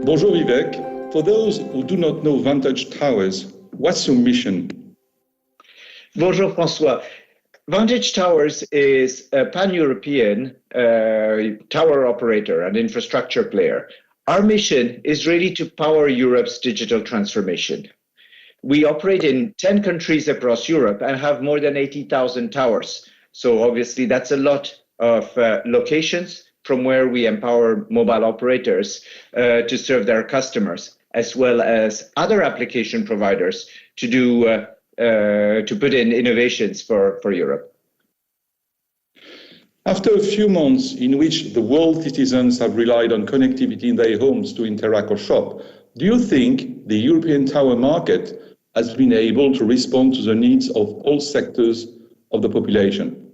Bonjour Vivek. For those who do not know Vantage Towers, what's your mission? Bonjour François. Vantage Towers is a pan-European tower operator and infrastructure player. Our mission is really to power Europe's digital transformation. We operate in 10 countries across Europe and have more than 80,000 towers. So obviously that's a lot of locations from where we empower mobile operators to serve their customers, as well as other application providers to put in innovations for Europe. After a few months in which the world citizens have relied on connectivity in their homes to interact or shop, do you think the European tower market has been able to respond to the needs of all sectors of the population?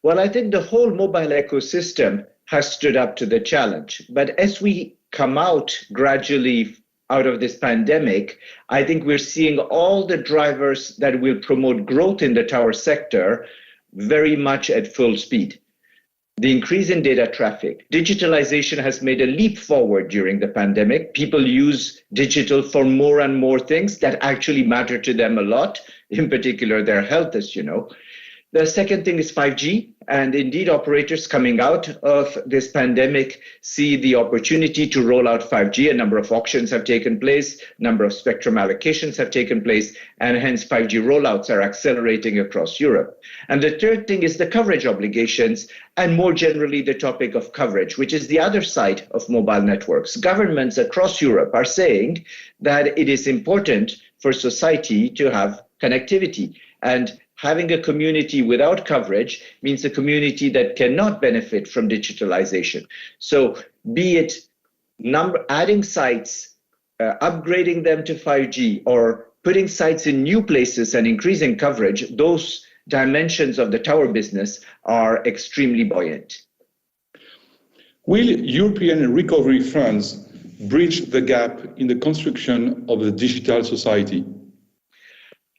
Well, I think the whole mobile ecosystem has stood up to the challenge. But as we come out gradually out of this pandemic, I think we're seeing all the drivers that will promote growth in the tower sector very much at full speed. The increase in data traffic, digitalization has made a leap forward during the pandemic. People use digital for more and more things that actually matter to them a lot, in particular their health, as you know. The second thing is 5G, and indeed operators coming out of this pandemic see the opportunity to roll out 5G. A number of auctions have taken place, a number of spectrum allocations have taken place, and hence 5G rollouts are accelerating across Europe. And the third thing is the coverage obligations, and more generally the topic of coverage, which is the other side of mobile networks. Governments across Europe are saying that it is important for society to have connectivity, and having a community without coverage means a community that cannot benefit from digitalization. So be it adding sites, upgrading them to 5G, or putting sites in new places and increasing coverage, those dimensions of the tower business are extremely buoyant. Will European recovery funds bridge the gap in the construction of the digital society?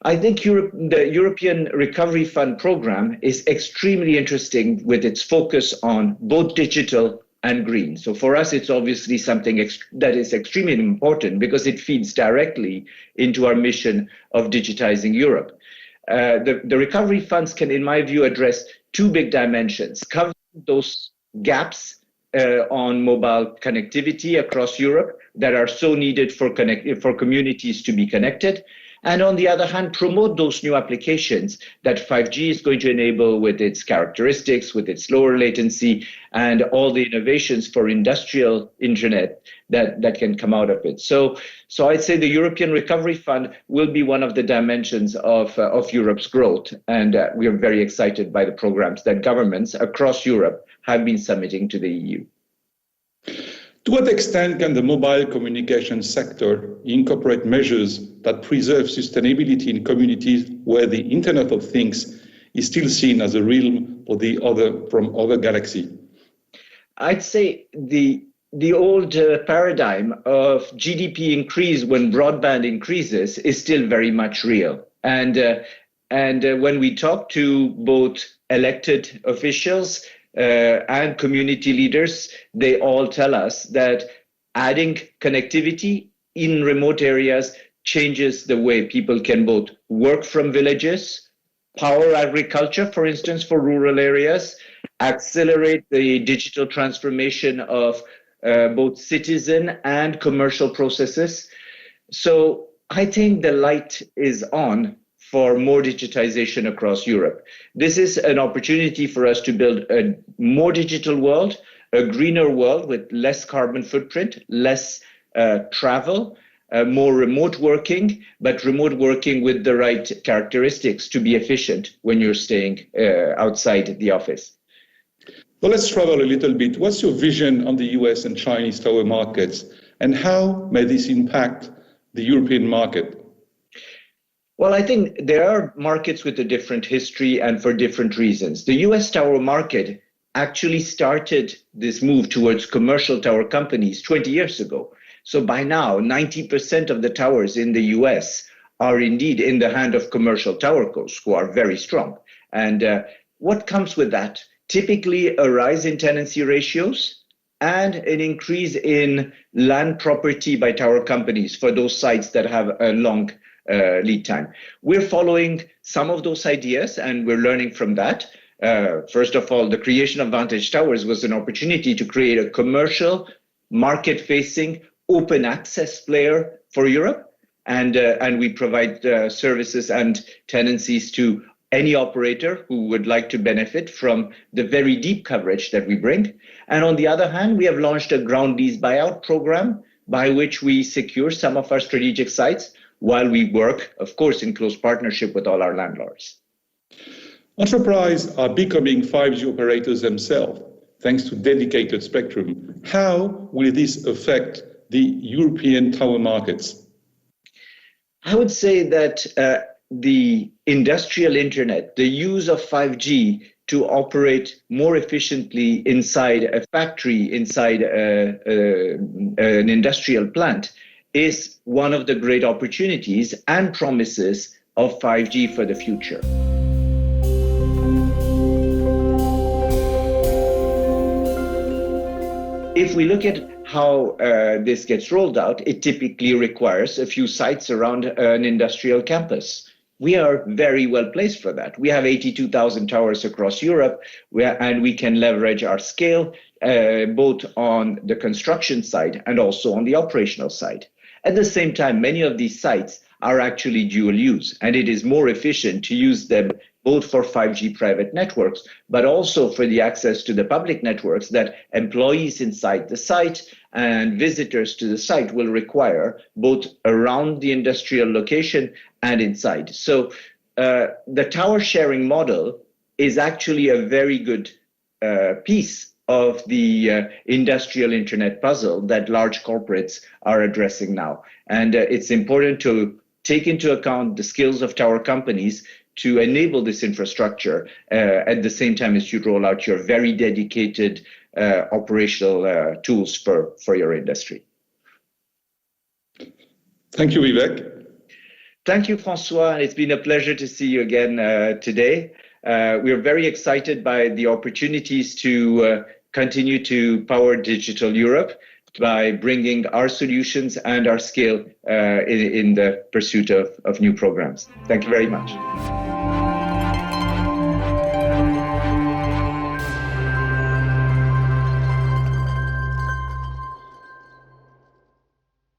I think the European Recovery Fund program is extremely interesting with its focus on both digital and green. So for us, it's obviously something that is extremely important because it feeds directly into our mission of digitizing Europe. The recovery funds can, in my view, address two big dimensions: cover those gaps on mobile connectivity across Europe that are so needed for communities to be connected, and on the other hand, promote those new applications that 5G is going to enable with its characteristics, with its lower latency, and all the innovations for industrial internet that can come out of it. So I'd say the European Recovery Fund will be one of the dimensions of Europe's growth, and we are very excited by the programs that governments across Europe have been submitting to the EU. To what extent can the mobile communication sector incorporate measures that preserve sustainability in communities where the Internet of Things is still seen as a realm from other galaxy? I'd say the old paradigm of GDP increase when broadband increases is still very much real. And when we talk to both elected officials and community leaders, they all tell us that adding connectivity in remote areas changes the way people can both work from villages, power agriculture, for instance, for rural areas, accelerate the digital transformation of both citizen and commercial processes. So I think the light is on for more digitization across Europe. This is an opportunity for us to build a more digital world, a greener world with less carbon footprint, less travel, more remote working, but remote working with the right characteristics to be efficient when you're staying outside the office. Well, let's travel a little bit. What's your vision on the US and Chinese tower markets, and how may this impact the European market? Well, I think there are markets with a different history and for different reasons. The US tower market actually started this move towards commercial tower companies 20 years ago. So by now, 90% of the towers in the US are indeed in the hand of commercial towercos who are very strong. And what comes with that? Typically a rise in tenancy ratios, and an increase in land property by tower companies for those sites that have a long lead time. We're following some of those ideas and we're learning from that. First of all, the creation of Vantage Towers was an opportunity to create a commercial, market-facing, open access player for Europe. And we provide services and tenancies to any operator who would like to benefit from the very deep coverage that we bring. And on the other hand, we have launched a ground lease buyout program by which we secure some of our strategic sites while we work, of course, in close partnership with all our landlords. Enterprises are becoming 5G operators themselves, thanks to dedicated spectrum. How will this affect the European tower markets? I would say that the industrial internet, the use of 5G to operate more efficiently inside a factory, inside an industrial plant, is one of the great opportunities and promises of 5G for the future. If we look at how this gets rolled out, it typically requires a few sites around an industrial campus. We are very well placed for that. We have 82,000 towers across Europe, and we can leverage our scale both on the construction side and also on the operational side. At the same time, many of these sites are actually dual use, and it is more efficient to use them both for 5G private networks, but also for the access to the public networks that employees inside the site and visitors to the site will require, both around the industrial location and inside. So the tower sharing model is actually a very good piece of the industrial internet puzzle that large corporates are addressing now. And it's important to take into account the skills of tower companies to enable this infrastructure at the same time as you roll out your very dedicated operational tools for your industry. Thank you, Vivek. Thank you, François. It's been a pleasure to see you again today. We're very excited by the opportunities to continue to power digital Europe by bringing our solutions and our scale in the pursuit of new programs. Thank you very much.